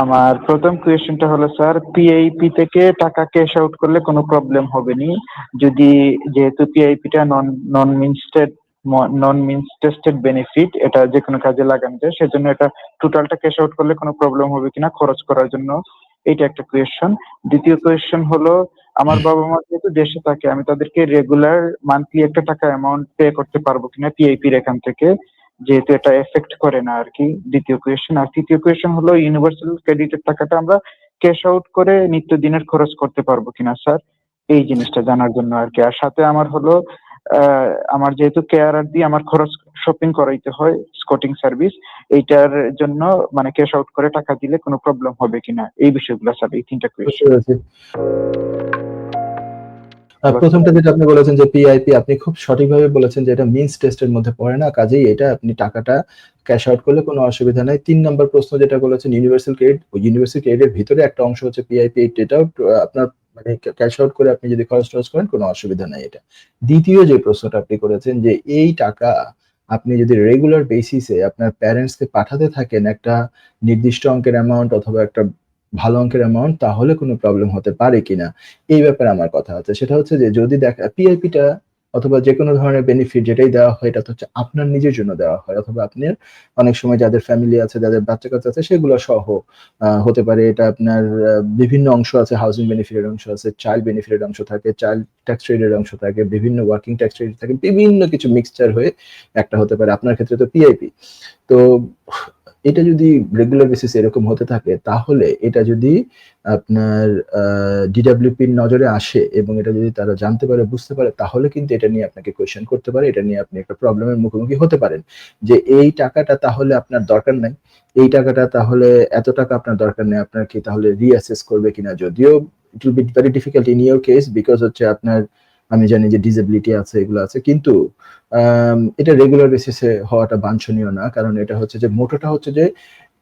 আমার প্রথম কোয়েশ্চেনটা হলো স্যার, পিআইপি থেকে টাকা ক্যাশ আউট করলে কোনো প্রবলেম হবে নি যদি, যেহেতু পিআইপিটা নন মিনস্টেড নন মিনস টেস্টেড বেনিফিট, এটা যে কোনো কাজে লাগানো যায়, সেজন্য এটা টোটালটা ক্যাশ আউট করলে কোনো প্রবলেম হবে কিনা খরচ করার জন্য, এইটা একটা কোয়েশ্চেন। দ্বিতীয় কোয়েশ্চেন হলো, আমার বাবা মা যেহেতু দেশে থাকে, আমি তাদেরকে রেগুলার মান্থলি একটা টাকা অ্যামাউন্ট পে করতে পারবো কিনা পিআইপির এখান থেকে, যেহেতু এটা এফেক্ট করে না আর কি। দ্বিতীয় কোয়েশ্চেন। আর তৃতীয় কোয়েশ্চেন হলো, ইউনিভার্সাল ক্রেডিটের টাকাটা আমরা ক্যাশ আউট করে নিত্যদিনের খরচ করতে পারবো কিনা স্যার, এই জিনিসটা জানার জন্য আর কি। আর সাথে আমার হলো, আমার যেহেতু কেয়ারার দিয়ে আমার খরচ শপিং করাইতে হয়, স্কটিং সার্ভিস, এইটার জন্য মানে ক্যাশ আউট করে টাকা দিলে কোনো প্রবলেম হবে কিনা, এই বিষয়গুলো স্যার, এই তিনটা বুঝতে কোয়েশ্চেন। পেরেছি। প্রথমটা যেটা আপনি বলেছেন যে পিআইপি, আপনি খুব সঠিকভাবে বলেছেন যে এটা মিনস টেস্টের মধ্যে পড়ে না, কাজেই এটা আপনি টাকাটা ক্যাশ আউট করলে কোনো অসুবিধা নাই। ৩ নম্বর প্রশ্ন যেটা বলেছেন ইউনিভার্সাল ক্রেডিট, ওই ইউনিভার্সাল ক্রেডিটের ভিতরে একটা অংশ হচ্ছে পিআইপি, এটাও আপনার মানে ক্যাশ আউট করে আপনি যদি খরচ টরচ করেন কোনো অসুবিধা নাই এটা। দ্বিতীয় যে প্রশ্নটা আপনি করেছেন যে এই টাকা আপনি যদি রেগুলার বেসিসে আপনার প্যারেন্টসকে পাঠাতে থাকেন একটা নির্দিষ্ট অঙ্কের অ্যামাউন্ট অথবা একটা ভালো অঙ্কের অ্যামাউন্ট, তাহলে কোনো প্রবলেম হতে পারে কিনা, এই ব্যাপারে আমার কথা আছে। সেটা হচ্ছে যে যদি দেখা পিআইপিটা অথবা যে কোনো ধরনের বেনিফিট যেটাই দেওয়া হয়, এটা তো হচ্ছে আপনার নিজের জন্য দেওয়া হয়, অথবা আপনার অনেক সময় যাদের ফ্যামিলি আছে, যাদের বাচ্চা কাচ্চা আছে, সেগুলো সহ হতে পারে। এটা আপনার বিভিন্ন অংশ আছে, হাউজিং বেনিফিটের অংশ আছে, চাইল্ড বেনিফিটের অংশ থাকে, চাইল্ড ট্যাক্স ক্রেডিটের অংশ থাকে, বিভিন্ন ওয়ার্কিং ট্যাক্স ক্রেডিট থাকে, বিভিন্ন কিছু মিক্সচার হয়ে একটা হতে পারে। আপনার ক্ষেত্রে তো পিআইপি। তো এটা যদি রেগুলার বেসিস এরকম হতে থাকে, তাহলে এটা যদি আপনার ডিডব্লিউপির নজরে আসে এবং এটা যদি তারা জানতে পারে, বুঝতে পারে, তাহলে কিন্তু এটা নিয়ে আপনাকে কোয়েশ্চেন করতে পারে, এটা নিয়ে আপনি একটা প্রবলেমের মুখোমুখি হতে পারেন যে এই টাকাটা তাহলে আপনার দরকার নাই, এই টাকাটা তাহলে এত টাকা আপনার দরকার নেই, আপনার কি তাহলে রিঅ্যাসেস করবে কিনা। যদিও it will be very difficult in your case, because হচ্ছে আপনার, আমি জানি যে ডিসেবিলিটি আছে, এগুলো আছে, কিন্তু এটা রেগুলার বেসিসে হওয়াটা বাঞ্ছনীয় না, কারণ এটা হচ্ছে যে মোটোটা হচ্ছে যে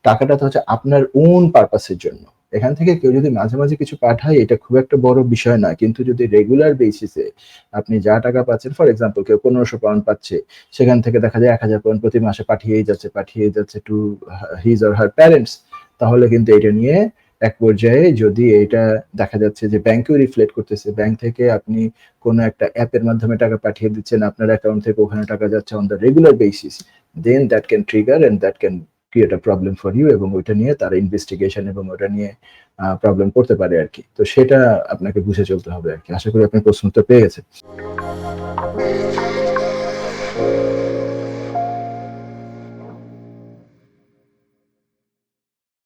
টাকাটা তো হচ্ছে আপনার ওন পারপাসের জন্য। এখান থেকে কেউ যদি মাঝে মাঝে কিছু পাঠায়, এটা খুব একটা বড় বিষয় না, কিন্তু যদি রেগুলার বেসিসে আপনি যা টাকা পাচ্ছেন, ফর এক্সাম্পল কেউ 1500 পাউন্ড পাচ্ছে, সেখান থেকে দেখা যায় 1000 পাউন্ড প্রতি মাসে পাঠিয়েই যাচ্ছে to his or her parents, তাহলে কিন্তু এটা নিয়ে এক পর্যায়ে যদি এটা দেখা যাচ্ছে যে ব্যাংকেও রিফ্লেক্ট করতেছে, ব্যাংক থেকে আপনি কোনো একটা অ্যাপের মাধ্যমে টাকা পাঠিয়ে দিচ্ছেন, আপনার অ্যাকাউন্ট থেকে ওখানে টাকা যাচ্ছে on the regular basis, then that can trigger and that can create a problem for you, এবং ওইটা নিয়ে তারা ইনভেস্টিগেশন এবং ওটা নিয়ে প্রবলেম করতে পারে আর কি। তো সেটা আপনাকে বুঝে চলতে হবে আর কি। আশা করি আপনি প্রশ্ন উত্তর পেয়ে গেছেন।